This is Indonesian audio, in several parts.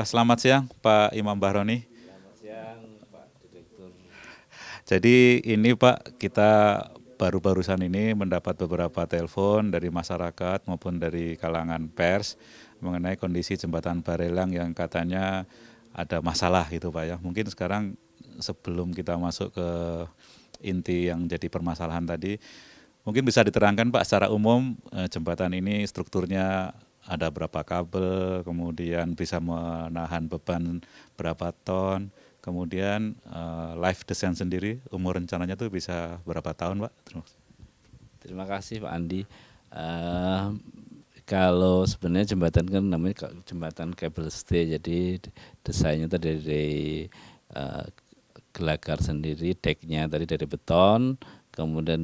Selamat siang Pak Imam Bahroni. Selamat siang Pak Direktur. Jadi ini Pak, kita baru-barusan ini mendapat beberapa telepon dari masyarakat maupun dari kalangan pers mengenai kondisi jembatan Barelang yang katanya ada masalah gitu Pak ya. Mungkin sekarang sebelum kita masuk ke inti yang jadi permasalahan tadi, mungkin bisa diterangkan Pak secara umum jembatan ini strukturnya ada berapa kabel, kemudian bisa menahan beban berapa ton, kemudian life design sendiri umur rencananya tuh bisa berapa tahun Pak? Terima kasih. Terima kasih Pak Andi. Eh, Kalau sebenarnya jembatan kan namanya jembatan kabel stay, jadi desainnya tadi dari eh, gelagar sendiri, decknya tadi dari beton, kemudian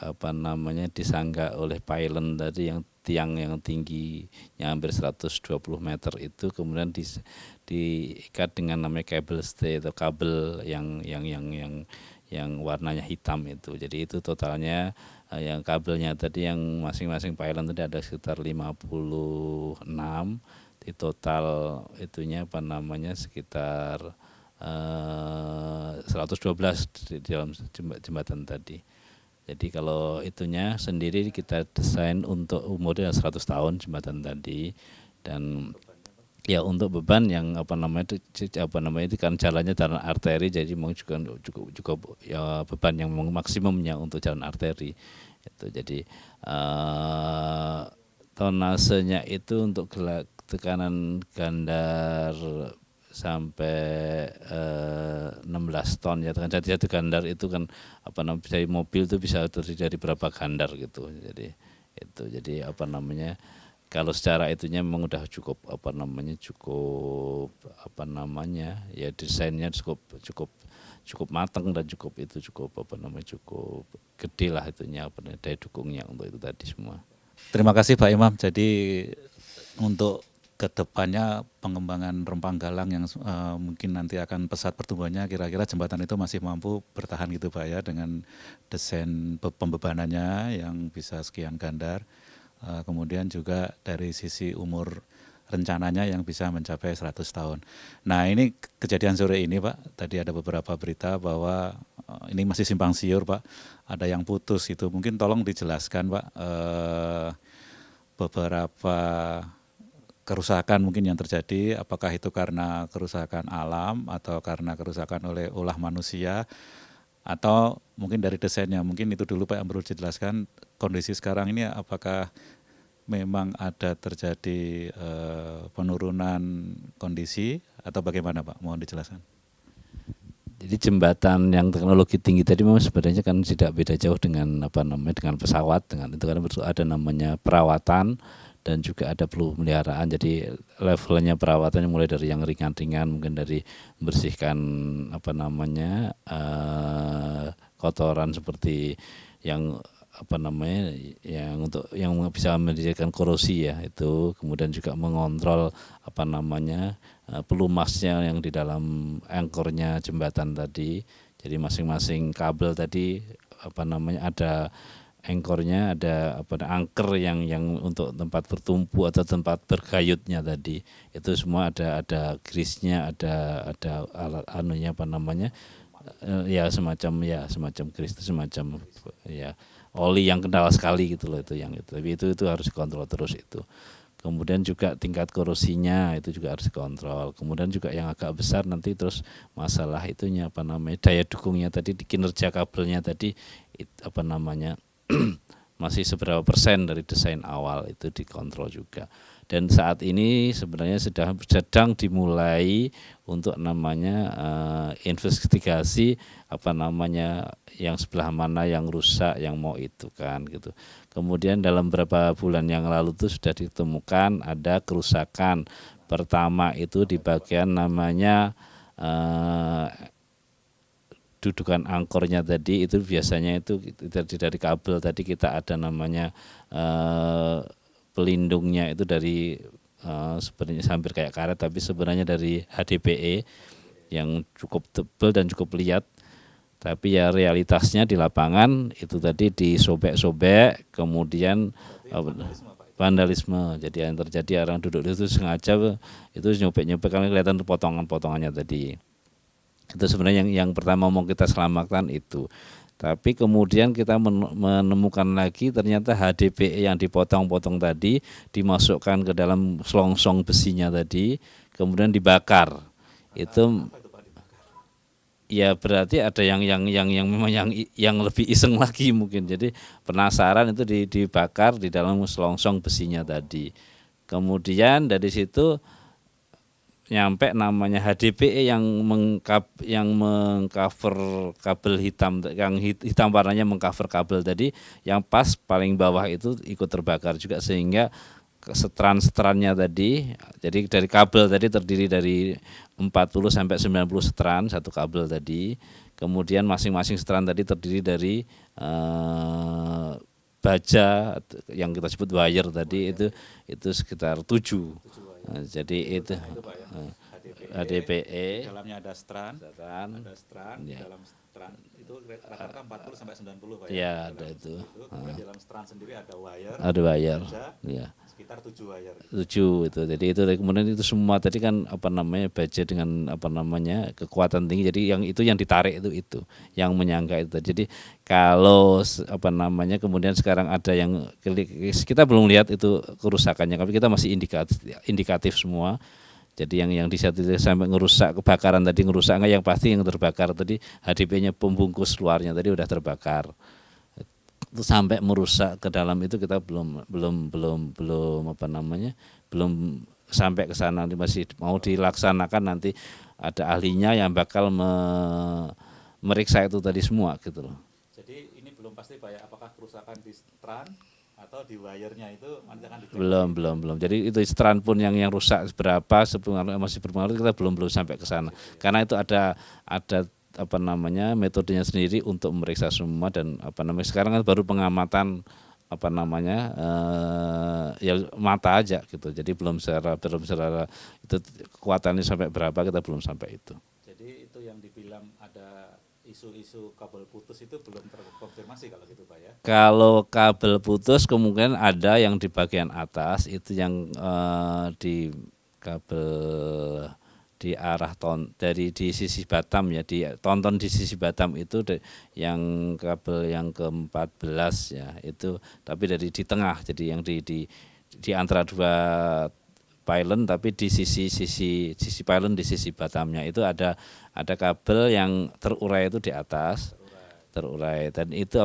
apa namanya disangga oleh pylon tadi yang tiang yang tingginya hampir 120 meter itu, kemudian diikat dengan namanya kabel stay atau kabel yang warnanya hitam itu. Jadi itu totalnya yang kabelnya tadi yang masing-masing pylon tadi ada sekitar 56, di total itunya apa namanya sekitar 112 di dalam jembatan tadi. Jadi kalau itunya sendiri kita desain untuk umurnya 100 tahun jembatan tadi, dan ya untuk beban yang apa namanya itu kan jalannya jalan arteri, jadi mau juga cukup ya beban yang maksimumnya untuk jalan arteri itu. Jadi eh, tonasenya itu untuk tekanan gandar sampai 16 ton ya. Jadi satu gandar itu kan apa namanya dari mobil itu bisa terdiri dari berapa gandar gitu. Jadi apa namanya kalau secara itunya memang udah cukup apa namanya ya desainnya cukup cukup cukup matang dan cukup gede lah itunya daya dukungnya untuk itu tadi semua. Terima kasih Pak Imam. Jadi untuk kedepannya pengembangan Rempang Galang yang mungkin nanti akan pesat pertumbuhannya, kira-kira jembatan itu masih mampu bertahan gitu Pak ya dengan desain pembebanannya yang bisa sekian gandar. Kemudian juga dari sisi umur rencananya yang bisa mencapai 100 tahun. Nah ini kejadian sore ini Pak, tadi ada beberapa berita bahwa ini masih simpang siur Pak, ada yang putus itu. Mungkin tolong dijelaskan Pak, beberapa kerusakan mungkin yang terjadi, apakah itu karena kerusakan alam atau karena kerusakan oleh ulah manusia, atau mungkin dari desainnya. Mungkin itu dulu Pak yang perlu dijelaskan, kondisi sekarang ini apakah memang ada terjadi penurunan kondisi atau bagaimana Pak? Mohon dijelaskan. Jadi jembatan yang teknologi tinggi tadi memang sebenarnya kan tidak beda jauh dengan apa namanya dengan pesawat, dengan itu kan ada namanya perawatan dan juga ada perlu pemeliharaan. Jadi levelnya perawatannya mulai dari yang ringan-ringan, mungkin dari membersihkan apa namanya kotoran seperti yang apa namanya yang untuk yang bisa menyebabkan korosi ya itu, kemudian juga mengontrol apa namanya pelumasnya yang di dalam anchornya jembatan tadi. Jadi masing-masing kabel tadi apa namanya ada anchornya, ada apa anchor yang untuk tempat bertumpu atau tempat bergayutnya tadi, itu semua ada grease-nya, ada alat anunya apa namanya ya semacam grease itu semacam ya oli yang kental sekali gitu loh, itu yang itu, tapi itu harus dikontrol terus itu. Kemudian juga tingkat korosinya itu juga harus dikontrol. Kemudian juga yang agak besar nanti terus masalah itunya apa namanya daya dukungnya tadi, di kinerja kabelnya tadi apa namanya masih seberapa persen dari desain awal itu dikontrol juga. Dan saat ini sebenarnya sedang dimulai untuk namanya investigasi apa namanya yang sebelah mana yang rusak, yang mau itu kan gitu. Kemudian dalam beberapa bulan yang lalu tuh sudah ditemukan ada kerusakan. Pertama itu di bagian namanya dudukan angkornya tadi, itu biasanya itu dari kabel tadi kita ada namanya pelindungnya itu dari sebenarnya hampir kayak karet, tapi sebenarnya dari HDPE yang cukup tebal dan cukup liat. Tapi ya realitasnya di lapangan itu tadi disobek-sobek, kemudian vandalisme. Jadi yang terjadi orang duduk itu sengaja itu nyopek-nyopek karena kelihatan potongan-potongannya tadi. Itu sebenarnya yang pertama mau kita selamatkan itu. Tapi kemudian kita menemukan lagi ternyata HDPE yang dipotong-potong tadi dimasukkan ke dalam selongsong besinya tadi, kemudian dibakar. Itu ya berarti ada yang memang yang lebih iseng lagi mungkin. Jadi penasaran itu dibakar di dalam selongsong besinya tadi. Kemudian dari situ nyampe namanya HDPE yang mengcover kabel hitam, yang hitam warnanya mengcover kabel tadi, yang pas paling bawah itu ikut terbakar juga, sehingga setran-setrannya tadi, jadi dari kabel tadi terdiri dari 40 sampai 90 setran satu kabel tadi, kemudian masing-masing setran tadi terdiri dari baja yang kita sebut wire tadi, itu sekitar 7. Nah, jadi itu HDPE, dalamnya ada strand, ya. dalam strand itu rata-rata 40 sampai 90 Pak Ya, ada itu. Kemudian di dalam strand sendiri ada wire. Baja, ya. Sekitar 7 wire. 7 itu. Jadi itu kemudian itu semua tadi kan baja dengan kekuatan tinggi. Jadi yang ditarik itu yang menyangka itu. Jadi kalau kemudian sekarang ada yang kita belum lihat itu kerusakannya, tapi kita masih indikatif semua. Jadi yang di satu sampai ngerusak, kebakaran tadi ngerusak enggak, yang pasti yang terbakar tadi HDP-nya pembungkus luarnya tadi udah terbakar. Itu sampai merusak ke dalam itu kita belum sampai ke sana, masih mau dilaksanakan, nanti ada ahlinya yang bakal meriksa itu tadi semua gitu loh. Jadi ini belum pasti Pak ya, apakah kerusakan di strand atau di wire-nya itu nanti akan dicek? Belum. Jadi itu strand pun yang rusak berapa, masih berpengaruh, kita belum sampai ke sana. Karena itu ada metodenya sendiri untuk memeriksa semua, dan sekarang kan baru pengamatan ya mata aja gitu. Jadi belum secara itu kekuatannya sampai berapa, kita belum sampai itu. Jadi itu yang dibilang ada isu-isu kabel putus itu belum terkonfirmasi kalau gitu Pak ya? Kalau kabel putus kemungkinan ada yang di bagian atas itu yang di kabel di arah di sisi Batam ya, di tonton di sisi Batam itu yang kabel yang ke-14 ya itu, tapi di tengah, jadi yang di antara dua pylon, tapi di sisi pylon di sisi Batamnya itu ada kabel yang terurai itu di atas, terurai, dan itu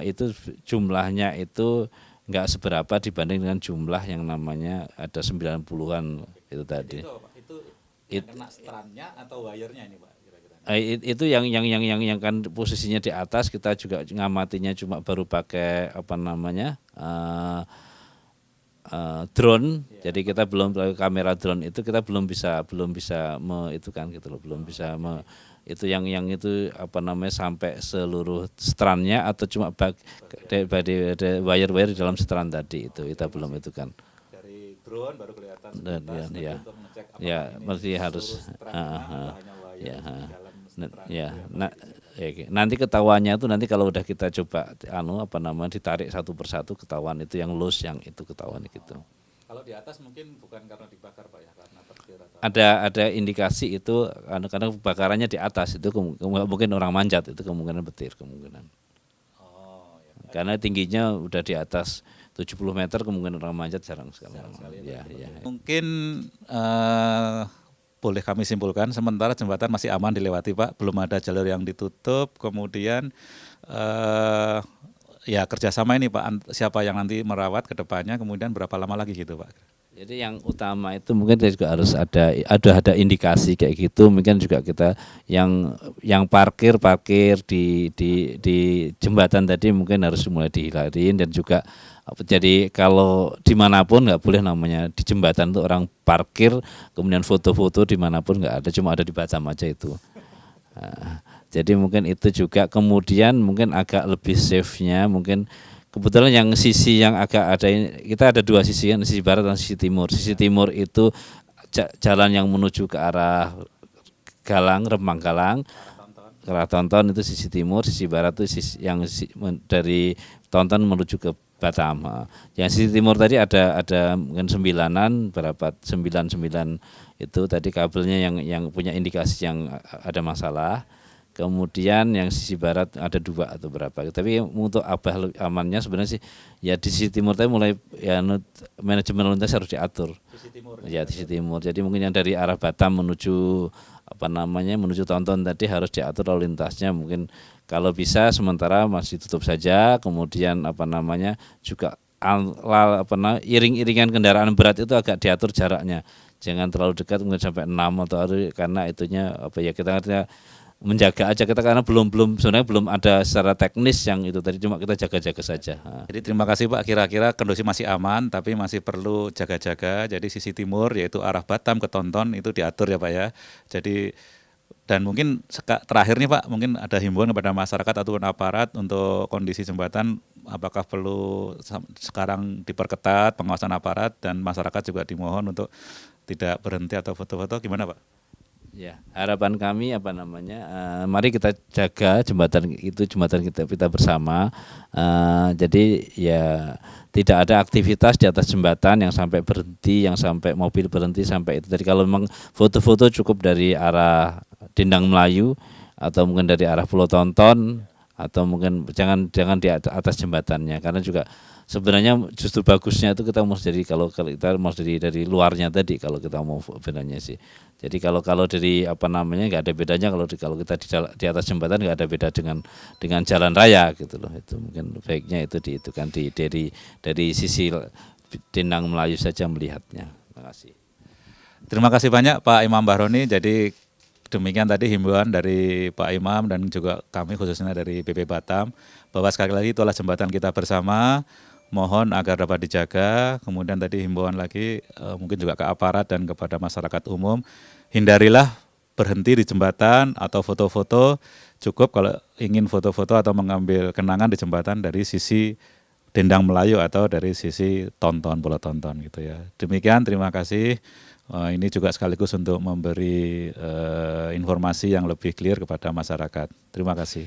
itu jumlahnya itu enggak seberapa dibanding dengan jumlah yang ada 90-an itu tadi. Itu yang kena strandnya atau wire-nya ini Pak kira-kira? Itu yang kan posisinya di atas, kita juga ngamatinya cuma baru pakai drone. Jadi kita belum pakai kamera drone, itu kita belum bisa itu kan gitu loh, belum bisa itu yang itu sampai seluruh strandnya atau cuma wire di dalam strand tadi, itu kita belum itu kan. Dari drone baru kelihatan sekilas, ya. Untuk ngecek apakah Ya, ini mesti harus hanya wire ya. di dalam strand. Ya, nanti ketahuannya itu nanti kalau udah kita coba ditarik satu persatu, ketahuan itu yang loose, yang itu ketahuan gitu. Kalau di atas mungkin bukan karena dibakar Pak ya, karena petir atau Ada indikasi itu karena kebakarannya di atas, itu mungkin orang manjat, itu kemungkinan petir kemungkinan. ya. Karena tingginya udah di atas 70 meter, kemungkinan orang manjat jarang sekali. Ya. Mungkin boleh kami simpulkan sementara jembatan masih aman dilewati Pak, belum ada jalur yang ditutup. Kemudian ya kerjasama ini Pak, siapa yang nanti merawat ke depannya, kemudian berapa lama lagi gitu Pak? Jadi yang utama itu mungkin juga harus ada indikasi kayak gitu. Mungkin juga kita yang parkir di jembatan tadi mungkin harus mulai dihilarin, dan juga jadi kalau dimanapun nggak boleh namanya di jembatan itu orang parkir kemudian foto-foto dimanapun, nggak ada, cuma ada di Batam aja itu. Nah, jadi mungkin itu juga, kemudian mungkin agak lebih safe-nya mungkin. Kebetulan yang sisi yang agak ada, kita ada dua sisi kan, sisi barat dan sisi timur. Sisi timur itu jalan yang menuju ke arah Rempang Galang, ke arah Tonton itu sisi timur. Sisi barat itu dari Tonton menuju ke Batam. Yang sisi timur tadi ada mungkin 9-an, berapa 9 itu tadi kabelnya yang punya indikasi yang ada masalah. Kemudian yang sisi barat ada 2 atau berapa. Tapi untuk amannya sebenarnya sih ya di sisi timur tadi mulai ya manajemen lalu lintas harus diatur. Sisi timur. Ya di sisi timur. Jadi mungkin yang dari arah Batam menuju menuju Tonton tadi harus diatur lalu lintasnya, mungkin kalau bisa sementara masih tutup saja, kemudian juga iring-iringan kendaraan berat itu agak diatur jaraknya, jangan terlalu dekat mungkin sampai 6 atau karena itunya kita menjaga aja kita, karena sebenarnya belum ada secara teknis yang itu tadi, cuma kita jaga-jaga saja. Jadi terima kasih Pak, kira-kira kondisi masih aman tapi masih perlu jaga-jaga. Jadi sisi timur yaitu arah Batam ke Tonton itu diatur ya Pak ya. Jadi dan mungkin terakhir nih Pak, mungkin ada himbauan kepada masyarakat ataupun aparat untuk kondisi jembatan, apakah perlu sekarang diperketat pengawasan aparat dan masyarakat juga dimohon untuk tidak berhenti atau foto-foto, gimana Pak? Ya, harapan kami mari kita jaga jembatan kita bersama. Jadi ya tidak ada aktivitas di atas jembatan yang sampai berhenti, yang sampai mobil berhenti sampai itu. Jadi kalau memang foto-foto cukup dari arah Dendang Melayu atau mungkin dari arah Pulau Tonton, atau mungkin jangan di atas jembatannya, karena juga sebenarnya justru bagusnya itu kita mau jadi kalau kita mau dari luarnya tadi, kalau kita mau bedanya sih. Jadi kalau dari nggak ada bedanya kalau kita di atas jembatan, nggak ada beda dengan jalan raya gitu loh. Itu mungkin baiknya itu kan dari sisi Dendang Melayu saja melihatnya. Terima kasih. Terima kasih banyak Pak Imam Bahroni. Jadi demikian tadi himbauan dari Pak Imam dan juga kami khususnya dari BP Batam, bahwa sekali lagi itulah jembatan kita bersama, mohon agar dapat dijaga. Kemudian tadi himbauan lagi mungkin juga ke aparat dan kepada masyarakat umum, hindarilah berhenti di jembatan atau foto-foto, cukup kalau ingin foto-foto atau mengambil kenangan di jembatan dari sisi Dendang Melayu atau dari sisi Pulau Tonton gitu ya. Demikian, terima kasih. Ini juga sekaligus untuk memberi informasi yang lebih clear kepada masyarakat. Terima kasih.